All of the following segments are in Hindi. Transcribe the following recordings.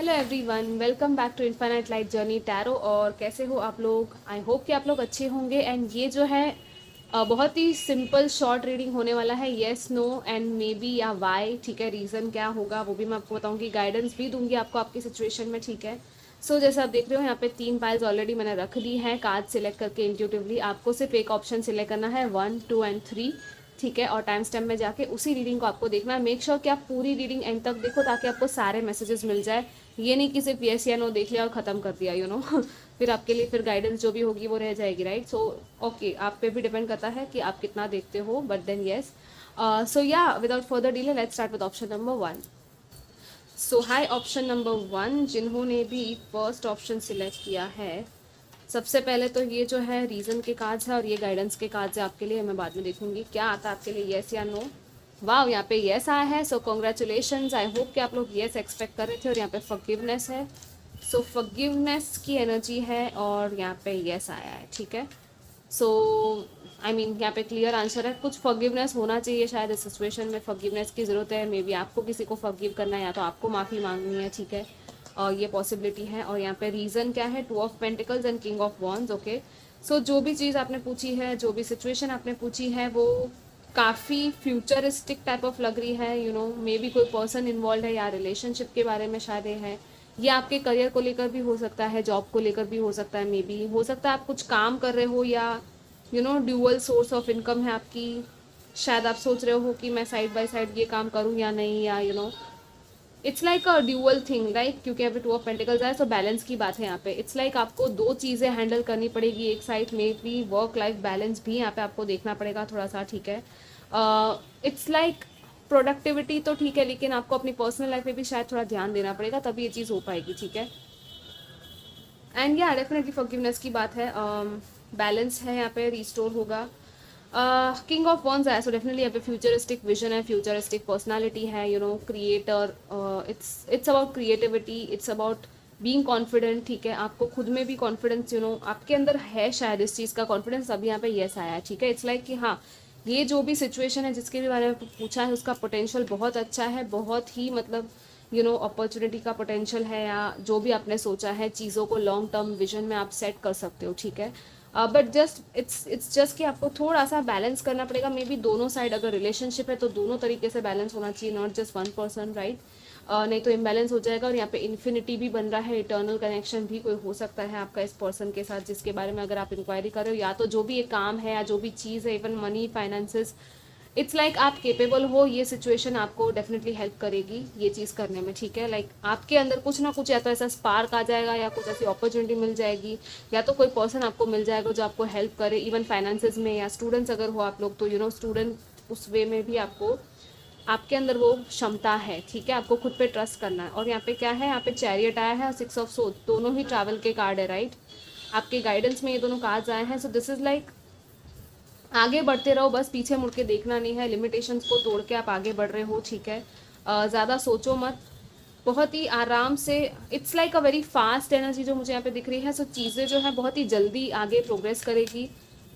Hello everyone, welcome back to infinite light journey tarot. और कैसे हो आप लोग? आई होप कि आप लोग अच्छे होंगे। एंड ये जो है बहुत ही सिंपल शॉर्ट रीडिंग होने वाला है। Yes, no and maybe या वाई। ठीक है, रीज़न क्या होगा वो भी मैं आपको बताऊंगी, गाइडेंस भी दूंगी आपको आपकी सिचुएशन में। ठीक है, सो जैसे आप देख रहे हो यहाँ पे 3 पाइल्स ऑलरेडी मैंने रख दी हैं कार्ड सिलेक्ट करके इंट्यूटिवली। आपको सिर्फ एक ऑप्शन सिलेक्ट करना है, 1, 2 एंड 3। ठीक है, और टाइम स्टैम्प में जाके उसी रीडिंग को आपको देखना है। मेक श्योर कि आप पूरी रीडिंग एंड तक देखो ताकि आपको सारे मैसेजेस मिल जाए। ये नहीं कि सिर्फ येस या नो देख लिया और ख़त्म कर दिया, यू नो फिर आपके लिए फिर गाइडेंस जो भी होगी वो रह जाएगी, राइट? सो ओके, आप पे भी डिपेंड करता है कि आप कितना देखते हो, बट देन येस। सो या without further delay let's start with option number 1। So hi option number 1, जिन्होंने भी फर्स्ट ऑप्शन सिलेक्ट किया है, सबसे पहले तो ये जो है रीज़न के कार्ड्स है और ये गाइडेंस के कार्ड्स है आपके लिए। मैं बाद में देखूंगी क्या आता है आपके लिए, येस या नो। वाह, यहाँ पे येस आया है, सो कॉन्ग्रेचुलेशंस। आई होप कि आप लोग येस एक्सपेक्ट कर रहे थे। और यहाँ पे फॉरगिवनेस है, सो फॉरगिवनेस की एनर्जी है और यहाँ पे येस आया है। ठीक है, सो आई मीन यहाँ पे क्लियर आंसर है, कुछ फॉरगिवनेस होना चाहिए शायद इस सिचुएशन में। फॉरगिवनेस की ज़रूरत है, मे बी आपको किसी को फॉरगिव करना है या तो आपको माफ़ी मांगनी है। ठीक है, और ये पॉसिबिलिटी है। और यहाँ पे रीज़न क्या है, 2 of pentacles and king of wands. Okay, so जो भी चीज़ आपने पूछी है, जो भी सिचुएशन आपने पूछी है, वो काफ़ी फ्यूचरिस्टिक टाइप ऑफ लग रही है। यू नो, मे बी कोई पर्सन इन्वॉल्व है या रिलेशनशिप के बारे में शायद ये है। ये आपके करियर को लेकर भी हो सकता है, जॉब को लेकर भी हो सकता है। मे बी हो सकता है आप कुछ काम कर रहे हो या you know dual source of income है आपकी। शायद आप सोच रहे हो कि मैं साइड बाय साइड ये काम करूँ या नहीं, या you know it's like a dual thing, right? क्योंकि अभी 2 ऑफ पेंटिकल्स आए, सो बैलेंस की बात है यहाँ पे। इट्स लाइक आपको 2 चीज़ें हैंडल करनी पड़ेगी एक साइड में भी। वर्क लाइफ बैलेंस भी यहाँ पे आपको देखना पड़ेगा थोड़ा सा। ठीक है, इट्स लाइक प्रोडक्टिविटी तो ठीक है, लेकिन आपको अपनी पर्सनल लाइफ में भी शायद थोड़ा ध्यान देना पड़ेगा, तभी ये चीज़ हो पाएगी। ठीक है, एंड या डेफिनेटली फॉरगिवनेस की बात है। बैलेंस है यहाँ पे, रिस्टोर होगा। किंग ऑफ वॉन्स है, सो डेफिनेटली यहाँ पे फ्यूचरिस्टिक विजन है, फ्यूचरिस्टिक पर्सनालिटी है, you know creator. It's about creativity, it's about being confident. ठीक है, आपको खुद में भी कॉन्फिडेंस यू नो आपके अंदर है शायद इस चीज़ का कॉन्फिडेंस, अभी यहाँ पे येस आया है। ठीक है, इट्स लाइक कि हाँ, ये जो भी सिचुएशन है जिसके भी बारे में पूछा है उसका पोटेंशियल बहुत अच्छा है, बहुत ही मतलब यू नो अपॉर्चुनिटी का पोटेंशियल है, या जो भी आपने सोचा है चीज़ों को लॉन्ग टर्म विजन में आप सेट कर सकते हो। ठीक है, बट जस्ट इट्स जस्ट कि आपको थोड़ा सा बैलेंस करना पड़ेगा। मे बी दोनों साइड, अगर रिलेशनशिप है तो दोनों तरीके से बैलेंस होना चाहिए, not just one person, right? नहीं तो इम्बैलेंस हो जाएगा। और यहाँ पे इन्फिनिटी भी बन रहा है, इटर्नल कनेक्शन भी कोई हो सकता है आपका इस पर्सन के साथ जिसके बारे में अगर आप इंक्वायरी कर रहे हो, या तो जो भी ये काम है या जो भी चीज़ है, even money, finances, it's like आप केपेबल हो। ये सिचुएशन आपको डेफिनेटली हेल्प करेगी ये चीज़ करने में। ठीक है, लाइक आपके अंदर कुछ ना कुछ या तो ऐसा स्पार्क आ जाएगा, या कुछ ऐसी अपॉर्चुनिटी मिल जाएगी, या तो कोई पर्सन आपको मिल जाएगा जो आपको हेल्प करे, इवन फाइनेंसेस में। या स्टूडेंट्स अगर हो आप लोग तो यू नो स्टूडेंट उस वे में भी आपको आपके अंदर वो क्षमता है। ठीक है, आपको खुद पे ट्रस्ट करना है। और यहाँ पे क्या है, यहाँ पे चैरियट आया है और 6 ऑफ सोर्ड, दोनों ही ट्रैवल के कार्ड है, राइट? आपके गाइडेंस में ये दोनों कार्ड्स आए हैं। सो दिस इज लाइक आगे बढ़ते रहो, बस पीछे मुड़ के देखना नहीं है। लिमिटेशंस को तोड़ के आप आगे बढ़ रहे हो। ठीक है, ज़्यादा सोचो मत, बहुत ही आराम से। It's like a very fast energy जो मुझे यहाँ पे दिख रही है। सो चीज़ें जो है बहुत ही जल्दी आगे प्रोग्रेस करेगी,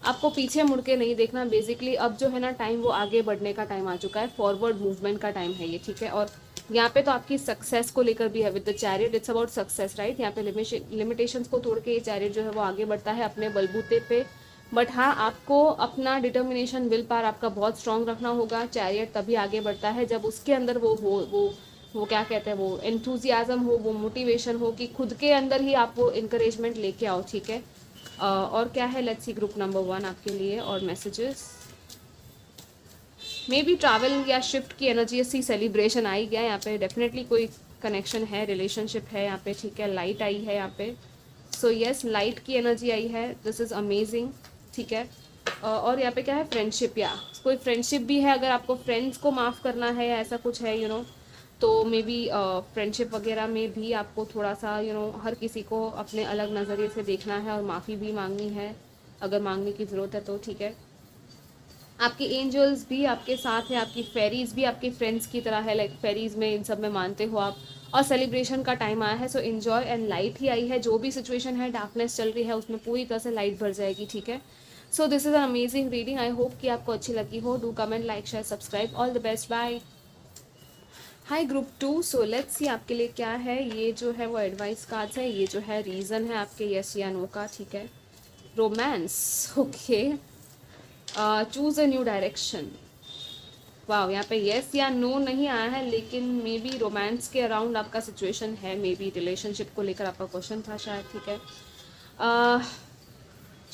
आपको पीछे मुड़ के नहीं देखना। बेसिकली अब जो है ना टाइम, वो आगे बढ़ने का टाइम आ चुका है, फॉरवर्ड मूवमेंट का टाइम है ये। ठीक है, और यहाँ पे तो आपकी सक्सेस को लेकर भी है with the chariot, it's about success, right? यहाँ पे लिमिटेशंस को तोड़ के ये चैरियट जो है वो आगे बढ़ता है अपने बलबूते पे। बट हाँ, आपको अपना डिटर्मिनेशन, विल पावर आपका बहुत स्ट्रांग रखना होगा। चैरियट तभी आगे बढ़ता है जब उसके अंदर वो क्या कहते हैं, वो एंथुजियाज्म हो, वो मोटिवेशन हो कि खुद के अंदर ही आप वो इंकरेजमेंट लेके आओ। ठीक है, और क्या है, लेट्स सी ग्रुप नंबर 1 आपके लिए और मैसेजेस। मे बी ट्रैवल या शिफ्ट की एनर्जी, सी सेलिब्रेशन आई गया यहाँ पे, डेफिनेटली कोई कनेक्शन है, रिलेशनशिप है यहाँ पे। ठीक है, लाइट आई है यहाँ पे, सो यस लाइट की एनर्जी आई है, दिस इज़ अमेजिंग। ठीक है, और यहाँ पे क्या है, फ्रेंडशिप, या कोई फ्रेंडशिप भी है। अगर आपको फ्रेंड्स को माफ़ करना है या ऐसा कुछ है, यू नो, तो मे बी फ्रेंडशिप वगैरह में भी आपको थोड़ा सा यू नो हर किसी को अपने अलग नज़रिए से देखना है और माफ़ी भी मांगनी है अगर मांगने की ज़रूरत है तो। ठीक है, आपके एंजल्स भी आपके साथ है, आपकी फेरीज भी आपके फ्रेंड्स की तरह है, लाइक फेरीज में इन सब में मानते हो आप। और सेलिब्रेशन का टाइम आया है, सो एंजॉय एंड लाइट ही आई है। जो भी सिचुएशन है, डार्कनेस चल रही है, उसमें पूरी तरह से लाइट भर जाएगी। ठीक है, so this is an amazing reading, I hope कि आपको अच्छी लगी हो। Do comment, like, share, subscribe. All the best, bye. Hi group 2, so let's see आपके लिए क्या है। ये जो है वो एडवाइस कार्ड्स है, ये जो है रीज़न है आपके यस या नो का, ठीक है। Romance, okay. Choose a new direction. वाह, यहाँ पे यस या नो नहीं आया है, लेकिन मे बी रोमांस के अराउंड आपका सिचुएशन है, मे बी रिलेशनशिप को लेकर आपका क्वेश्चन था शायद, ठीक है।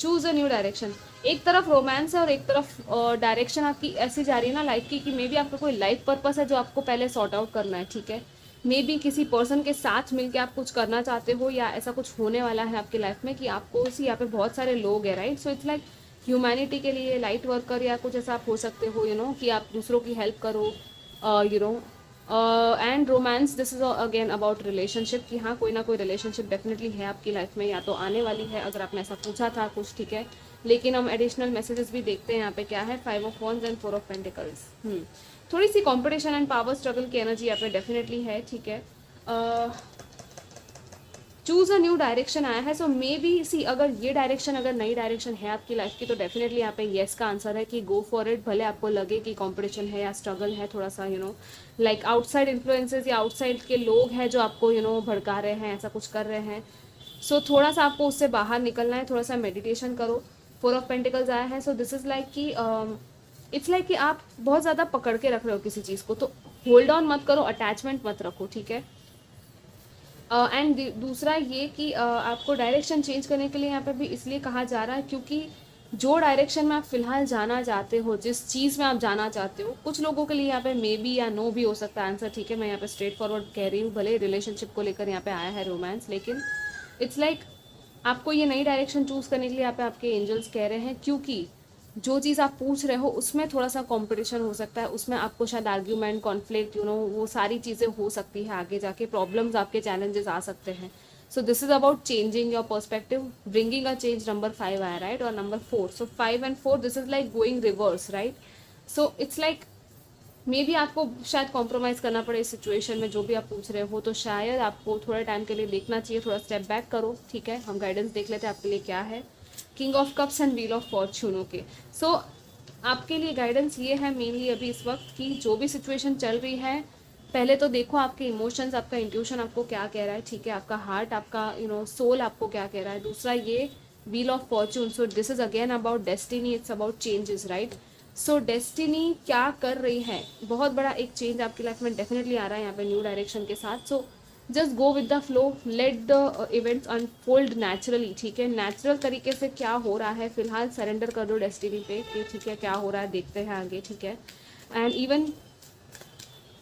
चूज अ न्यू डायरेक्शन, एक तरफ रोमांस है और एक तरफ डायरेक्शन आपकी ऐसी जा रही है ना लाइफ की कि मे बी आपका कोई लाइफ पर्पस है जो आपको पहले सॉर्ट आउट करना है, ठीक है। मे बी किसी पर्सन के साथ मिलकर आप कुछ करना चाहते हो, या ऐसा कुछ होने वाला है आपकी लाइफ में कि आपको उसी, यहाँ पे बहुत सारे लोग हैं, right. So it's like humanity के लिए लाइट वर्कर या कुछ ऐसा आप हो सकते हो, यू नो, कि आप दूसरों की हेल्प करो, you know. And romance, this is again about relationship, कि हाँ कोई ना कोई रिलेशनशिप डेफिनेटली है आपकी लाइफ में, या तो आने वाली है, अगर आपने ऐसा पूछा था कुछ, ठीक है। लेकिन हम एडिशनल मैसेजेस भी देखते हैं यहाँ पे क्या है, 5 of wands and 4 of pentacles. थोड़ी सी कंपटीशन एंड पावर स्ट्रगल की एनर्जी यहाँ पे डेफिनेटली है, ठीक है। चूज अ न्यू डायरेक्शन आया है, सो मे बी सी, अगर ये डायरेक्शन, अगर नई डायरेक्शन है आपकी लाइफ की, तो डेफिनेटली यहाँ पे येस का आंसर है कि गो फॉर इट। भले आपको लगे कि कंपटीशन है या स्ट्रगल है थोड़ा सा, you know, like outside influences या आउटसाइड के लोग हैं जो आपको, यू नो, भड़का रहे हैं, ऐसा कुछ कर रहे हैं। सो थोड़ा सा आपको उससे बाहर निकलना है, थोड़ा सा मेडिटेशन करो। 4 ऑफ पेंटिकल्स आया है, सो दिस इज लाइक कि इट्स लाइक कि आप बहुत ज़्यादा पकड़ के रख रहे हो किसी चीज़ को, तो होल्ड ऑन मत करो, अटैचमेंट मत रखो, ठीक है। एंड दूसरा ये कि आपको डायरेक्शन चेंज करने के लिए यहाँ पे भी इसलिए कहा जा रहा है क्योंकि जो डायरेक्शन में आप फिलहाल जाना चाहते हो, जिस चीज़ में आप जाना चाहते हो, कुछ लोगों के लिए यहाँ पे मे बी या नो भी हो सकता है आंसर, ठीक है। मैं यहाँ पे स्ट्रेट फॉरवर्ड कह रही हूँ, भले रिलेशनशिप को लेकर यहाँ पे आया है रोमांस, लेकिन इट्स लाइक आपको ये नई डायरेक्शन चूज़ करने के लिए यहाँ पे आपके एंजल्स कह रहे हैं, क्योंकि जो चीज़ आप पूछ रहे हो उसमें थोड़ा सा कंपटीशन हो सकता है, उसमें आपको शायद आर्ग्यूमेंट, कॉन्फ्लिक्ट, यू नो, वो सारी चीज़ें हो सकती है आगे जाके, प्रॉब्लम्स आपके चैलेंजेस आ सकते हैं। So this is about changing your perspective, bringing a change, number 5 आया, राइट, और number 4, so 5 and 4 this is like going reverse, right. So it's like may be आपको शायद कॉम्प्रोमाइज़ करना पड़े इस सिचुएशन में, जो भी आप पूछ रहे हो, तो शायद आपको थोड़े टाइम के लिए देखना चाहिए, थोड़ा स्टेप बैक करो, ठीक है। हम गाइडेंस देख लेते हैं आपके लिए क्या है। King of cups and wheel of fortune, okay. So आपके लिए गाइडेंस ये है मेनली अभी इस वक्त कि जो भी सिचुएशन चल रही है, पहले तो देखो आपके इमोशंस, आपका इंट्यूशन आपको क्या कह रहा है, ठीक है। आपका हार्ट, आपका, यू नो, सोल आपको क्या कह रहा है। दूसरा ये wheel of Fortune, so this is again about destiny, it's about changes, right. So destiny क्या कर रही है, बहुत बड़ा एक चेंज आपकी लाइफ में डेफिनेटली आ रहा है यहाँ पे न्यू डायरेक्शन के साथ। So just go with the flow, let the events unfold naturally, ठीक है। नेचुरल तरीके से क्या हो रहा है फिलहाल सरेंडर कर दो डेस्टिनी पे कि ठीक है क्या हो रहा है, देखते हैं आगे, ठीक है। एंड इवन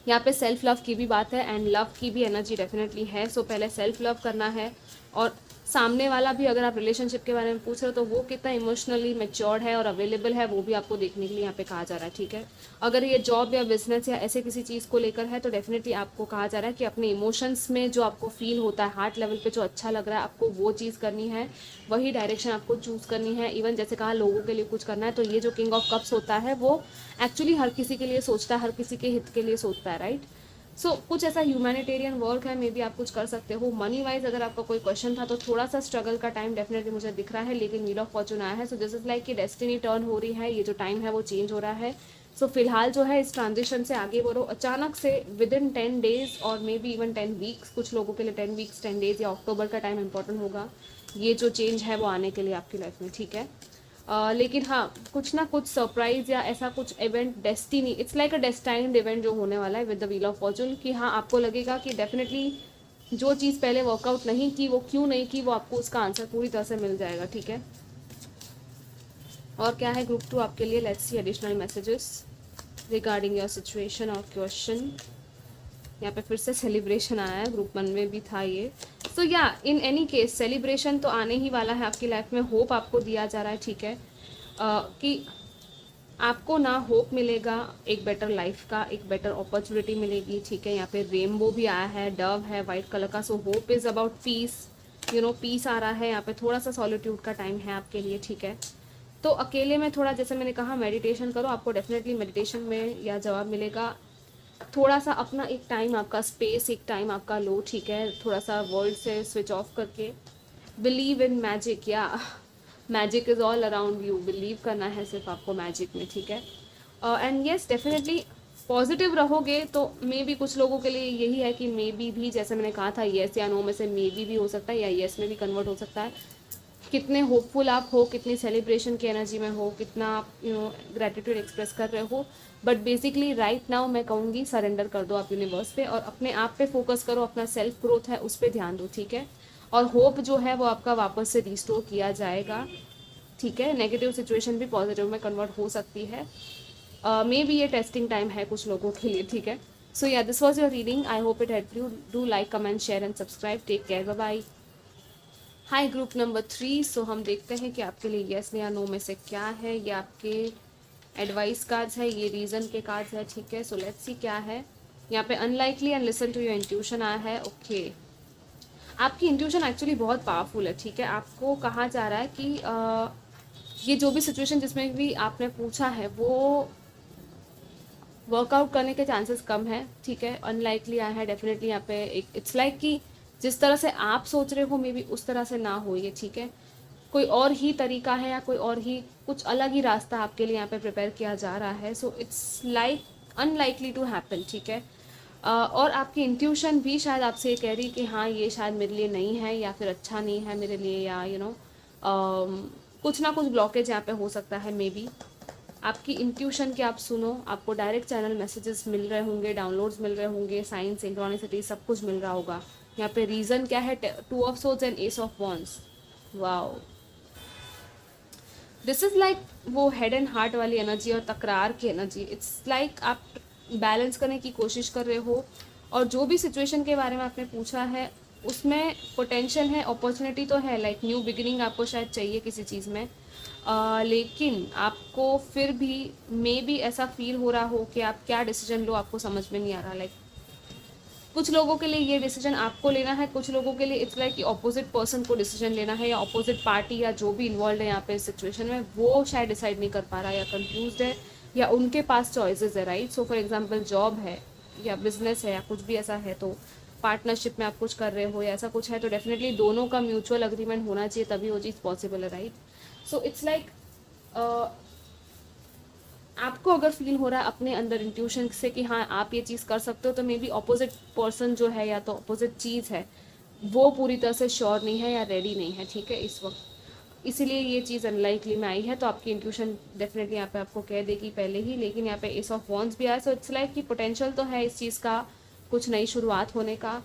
यहाँ पे सेल्फ लव की भी बात है एंड लव की भी एनर्जी डेफिनेटली है। सो पहले सेल्फ लव करना है, और सामने वाला भी, अगर आप रिलेशनशिप के बारे में पूछ रहे हो, तो वो कितना इमोशनली मैच्योर्ड है और अवेलेबल है, वो भी आपको देखने के लिए यहाँ पे कहा जा रहा है, ठीक है। अगर ये जॉब या बिजनेस या ऐसे किसी चीज़ को लेकर है, तो डेफिनेटली आपको कहा जा रहा है कि अपने इमोशंस में जो आपको फील होता है, हार्ट लेवल पे जो अच्छा लग रहा है, आपको वो चीज़ करनी है, वही डायरेक्शन आपको चूज़ करनी है। इवन जैसे कहा लोगों के लिए कुछ करना है, तो ये जो किंग ऑफ कप्स होता है वो एक्चुअली हर किसी के लिए सोचता है, हर किसी के हित के लिए सोचता है, राइट। सो कुछ ऐसा ह्यूमैनिटेरियन वर्क है, मे बी आप कुछ कर सकते हो। मनी वाइज अगर आपका कोई क्वेश्चन था, तो थोड़ा सा स्ट्रगल का टाइम डेफिनेटली मुझे दिख रहा है, लेकिन व्हील ऑफ फॉर्चून आया है। सो दिस इज लाइक कि डेस्टिनी टर्न हो रही है, ये जो टाइम है वो चेंज हो रहा है। सो फिलहाल जो है इस ट्रांजिशन से आगे बढ़ो, अचानक से विद इन 10 days और मे बी इवन 10 weeks, कुछ लोगों के लिए 10 weeks 10 days या अक्टूबर का टाइम इंपॉर्टेंट होगा, ये जो चेंज है वो आने के लिए आपकी लाइफ में, ठीक है। लेकिन हाँ, कुछ ना कुछ सरप्राइज या ऐसा कुछ event, destiny, it's like a destined event जो होने वाला है with the wheel of fortune, कि हाँ आपको लगेगा कि डेफिनेटली जो चीज़ पहले वर्कआउट नहीं की, वो क्यों नहीं की, वो आपको उसका आंसर पूरी तरह से मिल जाएगा, ठीक है। और क्या है ग्रुप 2 आपके लिए, let's see additional messages regarding your situation और क्वेश्चन। यहाँ पे फिर से सेलिब्रेशन आया है, ग्रुप 1 में भी था ये। सो या इन एनी केस सेलिब्रेशन तो आने ही वाला है आपकी लाइफ में, होप आपको दिया जा रहा है, ठीक है। कि आपको ना होप मिलेगा एक बेटर लाइफ का, एक बेटर अपॉर्चुनिटी मिलेगी, ठीक है। यहाँ पे रेनबो भी आया है, डव है वाइट कलर का, so hope is about peace, you know, peace आ रहा है यहाँ पे। थोड़ा सा सॉलिट्यूड का टाइम है आपके लिए, ठीक है। तो अकेले में थोड़ा, जैसे मैंने कहा, मेडिटेशन करो, आपको डेफिनेटली मेडिटेशन में या जवाब मिलेगा। थोड़ा सा अपना एक टाइम आपका स्पेस, एक टाइम आपका लो, ठीक है, थोड़ा सा वर्ल्ड से स्विच ऑफ करके बिलीव इन मैजिक, या magic is all around you, believe करना है सिर्फ आपको मैजिक में, ठीक है। एंड येस डेफिनेटली पॉजिटिव रहोगे तो मे बी कुछ लोगों के लिए यही है कि मे बी भी, जैसे मैंने कहा था, येस या नो में से मे बी भी हो सकता है या येस में भी कन्वर्ट हो सकता है। कितने होपफुल आप हो, कितनी सेलिब्रेशन की एनर्जी में हो, कितना आप ग्रेटिट्यूड एक्सप्रेस कर रहे हो, बट बेसिकली राइट नाउ मैं कहूँगी सरेंडर कर दो आप यूनिवर्स पे और अपने आप पे फोकस करो, अपना सेल्फ ग्रोथ है उस पर ध्यान दो, ठीक है। और होप जो है वो आपका वापस से रिस्टोर किया जाएगा, ठीक है। नेगेटिव सिचुएशन भी पॉजिटिव में कन्वर्ट हो सकती है, मे बी ये टेस्टिंग टाइम है कुछ लोगों के लिए, ठीक है। सो या this was your reading, I hope it help you. Do like, comment, share and subscribe. Take care, bye bye. Hi group number 3। So हम देखते हैं कि आपके लिए येस या नो में से क्या है। ये आपके एडवाइस कार्ड्स है, ये रीज़न के कार्ड्स है, ठीक है। सो लेट्स सी क्या है। यहाँ पे unlikely and listen to your intuition आया है, ओके। आपकी इंट्यूशन एक्चुअली बहुत पावरफुल है, ठीक है। आपको कहा जा रहा है कि ये जो भी सिचुएशन जिसमें भी आपने पूछा है वो वर्कआउट करने के चांसेस कम है, ठीक है। अनलाइकली आया है डेफिनेटली यहाँ पे। एक इट्स लाइक कि जिस तरह से आप सोच रहे हो मे बी उस तरह से ना हो ये, ठीक है। कोई और ही तरीका है या कोई और ही कुछ अलग ही रास्ता आपके लिए यहाँ पे प्रिपेयर किया जा रहा है। So it's like unlikely to happen, ठीक है। और आपकी इंट्यूशन भी शायद आपसे ये कह रही कि हाँ ये शायद मेरे लिए नहीं है या फिर अच्छा नहीं है मेरे लिए, या कुछ ना कुछ ब्लॉकेज यहाँ पे हो सकता है मे बी। आपकी इंट्यूशन की आप सुनो, आपको डायरेक्ट चैनल मैसेजेस मिल रहे होंगे, डाउनलोड्स मिल रहे होंगे, साइंस, सिंक्रोनिसिटी सब कुछ मिल रहा होगा। यहाँ पे रीज़न क्या है, 2 of swords and S of wands. Wow, this is like वो हेड एंड हार्ट वाली एनर्जी और तकरार की एनर्जी। इट्स लाइक आप बैलेंस करने की कोशिश कर रहे हो और जो भी सिचुएशन के बारे में आपने पूछा है उसमें पोटेंशियल है, अपॉर्चुनिटी तो है, लाइक न्यू बिगिनिंग आपको शायद चाहिए किसी चीज़ में, लेकिन आपको फिर भी मे बी ऐसा फील हो रहा हो कि आप क्या डिसीजन लो आपको समझ में नहीं आ रहा। लाइक कुछ लोगों के लिए ये डिसीजन आपको लेना है, कुछ लोगों के लिए इट्स लाइक कि ऑपोजिट पर्सन को डिसीजन लेना है, या ऑपोजिट पार्टी या जो भी इन्वॉल्व है यहाँ पे सिचुएशन में वो शायद डिसाइड नहीं कर पा रहा, या कंफ्यूज है, या उनके पास चॉइसेस है, right. So for example job है या बिजनेस है या कुछ भी ऐसा है, तो पार्टनरशिप में आप कुछ कर रहे हो या ऐसा कुछ है, तो डेफिनेटली दोनों का म्यूचुअल अग्रीमेंट होना चाहिए तभी वो चीज़ पॉसिबल है, राइट। सो इट्स लाइक आपको अगर फील हो रहा है अपने अंदर इंट्यूशन से कि हाँ आप ये चीज़ कर सकते हो, तो मे बी ऑपोजिट पर्सन जो है या तो ऑपोजिट चीज़ है वो पूरी तरह से श्योर नहीं है या रेडी नहीं है, ठीक है, इस वक्त। इसीलिए ये चीज़ अनलाइकली में आई है। तो आपकी इंट्यूशन डेफिनेटली यहाँ पे आपको कह देगी पहले ही, लेकिन यहाँ पे एस ऑफ वॉन्ड्स भी आया। सो इट्स लाइक कि पोटेंशियल तो है इस चीज़ का, कुछ नई शुरुआत होने का।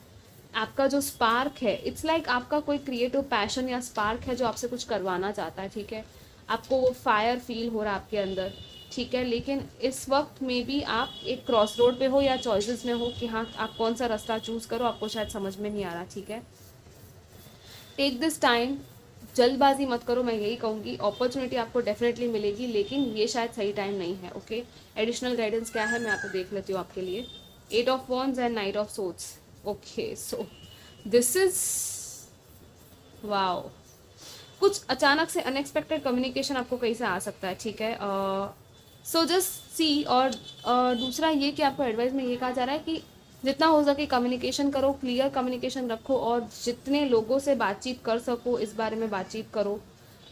आपका जो स्पार्क है, इट्स लाइक आपका कोई क्रिएटिव पैशन या स्पार्क है जो आपसे कुछ करवाना चाहता है, ठीक है। आपको वो फायर फील हो रहा है आपके अंदर, ठीक है। लेकिन इस वक्त में भी आप एक क्रॉस रोड पे हो या चॉइसेस में हो कि हाँ आप कौन सा रास्ता चूज़ करो, आपको शायद समझ में नहीं आ रहा, ठीक है। टेक दिस टाइम, जल्दबाजी मत करो, मैं यही कहूँगी। अपॉर्चुनिटी आपको डेफिनेटली मिलेगी, लेकिन ये शायद सही टाइम नहीं है, ओके। एडिशनल गाइडेंस क्या है मैं आपको देख लेती हूँ आपके लिए। 8 of wands and 9 of swords, okay. So this is wow, कुछ अचानक से अनएक्सपेक्टेड कम्युनिकेशन आपको कहीं से आ सकता है, ठीक है। So just see. और दूसरा ये कि आपको एडवाइस में ये कहा जा रहा है कि जितना हो सके कम्युनिकेशन करो, क्लियर कम्युनिकेशन रखो, और जितने लोगों से बातचीत कर सको इस बारे में बातचीत करो,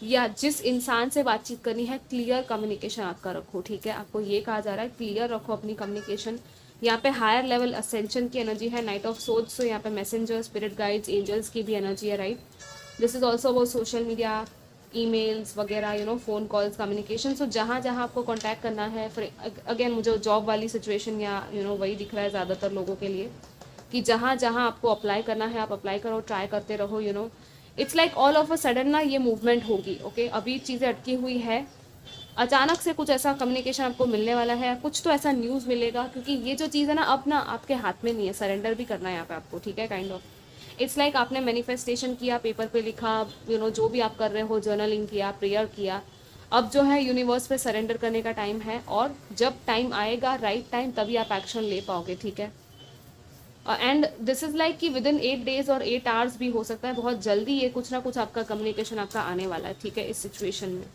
या जिस इंसान से बातचीत करनी है क्लियर कम्युनिकेशन आपका रखो, ठीक है। आपको ये कहा जा रहा है क्लियर रखो अपनी कम्युनिकेशन। यहाँ पे हायर लेवल असेंशन की एनर्जी है, नाइट ऑफ सोर्ड्स। तो यहाँ पे मैसेंजर, स्पिरिट गाइड्स, एंजल्स की भी एनर्जी है, right. This is also about social media, emails वगैरह, फ़ोन कॉल्स, कम्युनिकेशन। सो जहाँ जहाँ आपको कांटेक्ट करना है, फिर अगेन मुझे जॉब वाली सिचुएशन या वही दिख रहा है ज़्यादातर लोगों के लिए कि जहाँ जहाँ आपको अप्लाई करना है आप अप्लाई करो, ट्राई करते रहो, it's like all of a sudden ना ये मूवमेंट होगी, ओके। अभी चीज़ें अटकी हुई है, अचानक से कुछ ऐसा कम्युनिकेशन आपको मिलने वाला है, कुछ तो ऐसा न्यूज़ मिलेगा, क्योंकि ये जो चीज़ है ना अब ना आपके हाथ में नहीं है, सरेंडर भी करना है यहाँ पे आपको, ठीक है, काइंड ऑफ। इट्स लाइक आपने मैनिफेस्टेशन किया, पेपर पे लिखा, जो भी आप कर रहे हो, जर्नलिंग किया, प्रेयर किया, अब जो है यूनिवर्स पे सरेंडर करने का टाइम है, और जब टाइम आएगा, राइट टाइम, तभी आप एक्शन ले पाओगे, ठीक है। एंड दिस इज़ लाइक कि विद इन 8 डेज और 8 आवर्स भी हो सकता है, बहुत जल्दी ये कुछ ना कुछ आपका कम्युनिकेशन आपका आने वाला है, ठीक है, इस सिचुएशन में।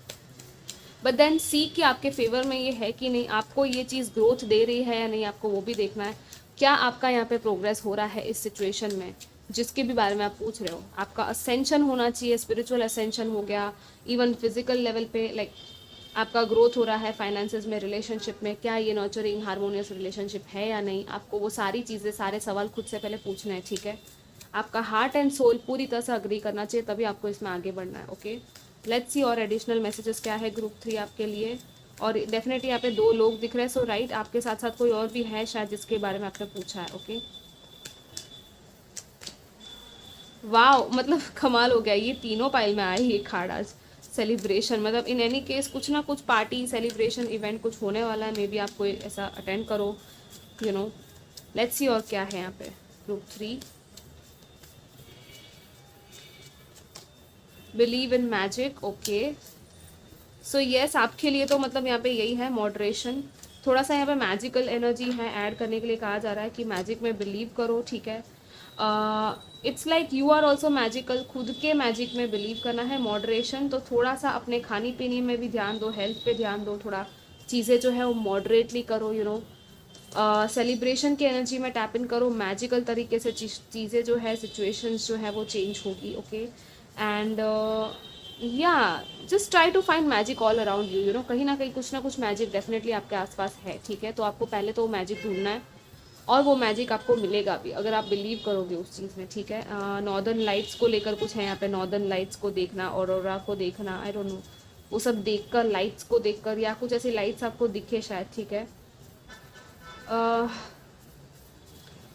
बट देन सी कि आपके फेवर में ये है कि नहीं, आपको ये चीज़ ग्रोथ दे रही है या नहीं, आपको वो भी देखना है। क्या आपका यहाँ पे प्रोग्रेस हो रहा है इस सिचुएशन में जिसके भी बारे में आप पूछ रहे हो। आपका असेंशन होना चाहिए, स्पिरिचुअल असेंशन हो गया, इवन फिजिकल लेवल पे, लाइक आपका ग्रोथ हो रहा है फाइनेंसेस में, रिलेशनशिप में, क्या ये नर्चरिंग हार्मोनियस रिलेशनशिप है या नहीं, आपको वो सारी चीज़ें, सारे सवाल खुद से पहले पूछना है, ठीक है। आपका हार्ट एंड सोल पूरी तरह से अग्री करना चाहिए, तभी आपको इसमें आगे बढ़ना है। ओके, लेट्स सी और एडिशनल मैसेजेस क्या है ग्रुप 3 आपके लिए। और डेफिनेटली यहाँ पे 2 लोग दिख रहे हैं, सो राइट, आपके साथ साथ कोई और भी है शायद जिसके बारे में आपने पूछा है। ओके, वाह, मतलब कमाल हो गया, ये तीनों पाइल में आए ये कार्ड आज। सेलिब्रेशन, मतलब इन एनी केस कुछ ना कुछ पार्टी, सेलिब्रेशन, इवेंट कुछ होने वाला है, मे बी आप कोई ऐसा अटेंड करो, यू नो। लेट्स सी और क्या है यहाँ पे group 3। Believe in magic, okay. So yes, आपके लिए तो मतलब यहाँ पे यही है, मॉडरेशन। थोड़ा सा यहाँ पे मैजिकल एनर्जी है, ऐड करने के लिए कहा जा रहा है कि मैजिक में बिलीव करो, ठीक है। It's like you are also magical, खुद के मैजिक में बिलीव करना है। मॉडरेशन, तो थोड़ा सा अपने खाने पीने में भी ध्यान दो, हेल्थ पे ध्यान दो, थोड़ा चीज़ें जो है वो मॉडरेटली करो, यू नो। सेलिब्रेशन की एनर्जी में टैप इन करो, मैजिकल तरीके से चीज़ें जो है, सिचुएशंस जो है वो चेंज होगी। Okay, and yeah just try to find magic all around you, you know. कहीं ना कहीं कुछ ना कुछ मैजिक डेफिनेटली आपके आसपास है, ठीक है। तो आपको पहले तो मैजिक ढूंढना है, और वो मैजिक आपको मिलेगा भी अगर आप बिलीव करोगे उस चीज़ में, ठीक है। नॉर्दर्न लाइट्स को लेकर कुछ है यहाँ पे, नॉर्दर्न लाइट्स को देखना, ऑरोरा को देखना, आई डोंट नो, वो सब देखकर, लाइट्स को देखकर, या कुछ ऐसी लाइट्स आपको दिखे शायद, ठीक है।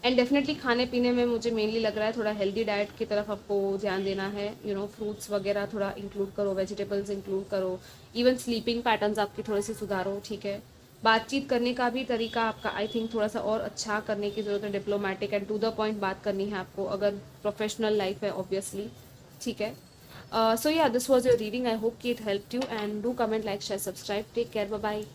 एंड डेफिनेटली खाने पीने में मुझे मेनली लग रहा है थोड़ा हेल्दी डाइट की तरफ आपको ध्यान देना है, यू नो। फ्रूट्स वगैरह थोड़ा इंक्लूड करो, वेजिटेबल्स इंक्लूड करो, इवन स्लीपिंग पैटर्न्स आपकी थोड़ी सी सुधारो, ठीक है। बातचीत करने का भी तरीका आपका आई थिंक थोड़ा सा और अच्छा करने की ज़रूरत है, diplomatic and to the point बात करनी है आपको, अगर प्रोफेशनल लाइफ है ऑब्वियसली, ठीक है। सो या this was your reading, I hope कि it help you, and do comment, like, share, subscribe, take care, bye bye.